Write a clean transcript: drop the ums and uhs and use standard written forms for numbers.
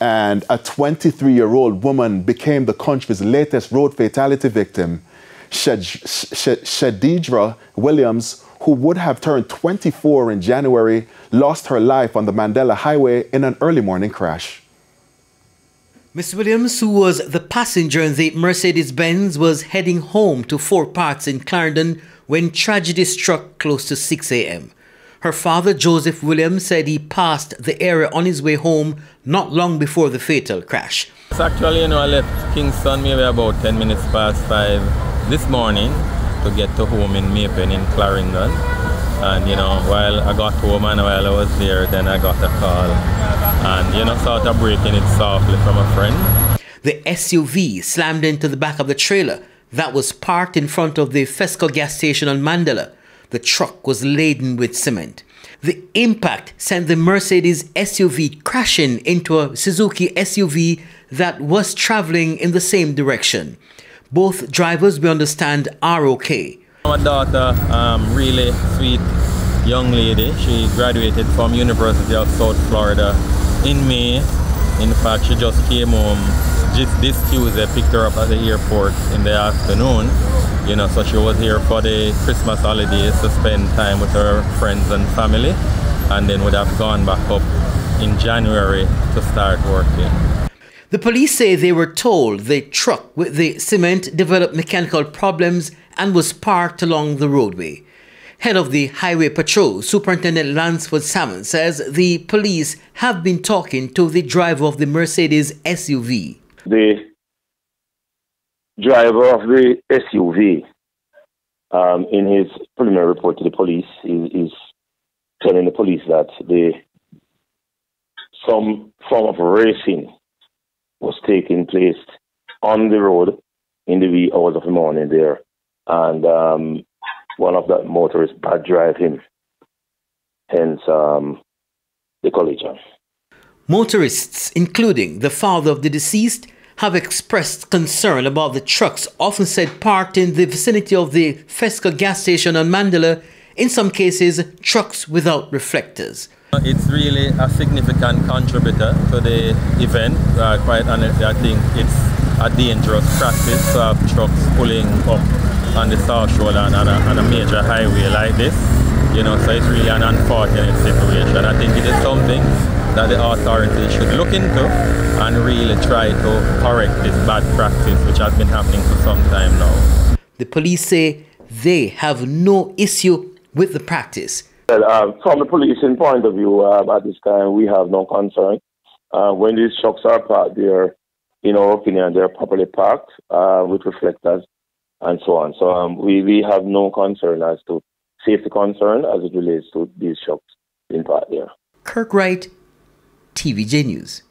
And a 23-year-old woman became the country's latest road fatality victim. Shadidra Williams, who would have turned 24 in January, lost her life on the Mandela Highway in an early morning crash. Ms. Williams, who was the passenger in the Mercedes-Benz, was heading home to Fort Parks in Clarendon when tragedy struck close to 6 a.m. Her father, Joseph Williams, said he passed the area on his way home not long before the fatal crash. Actually, I left Kingston maybe about 10 minutes past 5 this morning to get to home in Maypen in Clarendon. And, while I got home and while I was there, then I got a call and, sort of breaking it softly from a friend. The SUV slammed into the back of the trailer that was parked in front of the Fesco gas station on Mandela. The truck was laden with cement. The impact sent the Mercedes SUV crashing into a Suzuki SUV that was traveling in the same direction. Both drivers, we understand, are okay. My daughter, really sweet young lady. She graduated from University of South Florida in May. In fact, she just came home just this Tuesday, picked her up at the airport in the afternoon. So she was here for the Christmas holidays to spend time with her friends and family, and then would have gone back up in January to start working. The police say they were told the truck with the cement developed mechanical problems and was parked along the roadway. Head of the Highway Patrol, Superintendent Lansford Salmon, says the police have been talking to the driver of the Mercedes SUV. The driver of the SUV, in his preliminary report to the police, is telling the police that some form of racing was taking place on the road in the wee hours of the morning there, and one of the motorists bad drive him, hence the collision. Motorists, including the father of the deceased, have expressed concern about the trucks often said parked in the vicinity of the Fesco gas station on Mandela, in some cases trucks without reflectors. It's really a significant contributor to the event. Quite honestly, I think it's a dangerous practice to have trucks pulling up on the South Shore on a major highway like this. So it's really an unfortunate situation. I think it is something that the authorities should look into and really try to correct this bad practice which has been happening for some time now. The police say they have no issue with the practice. Well, from the policing point of view, at this time we have no concern. When these trucks are parked there, in our opinion, they're properly parked with reflectors and so on. So we have no concern as to safety concern as it relates to these trucks being parked there. Kirk Wright, TVJ News.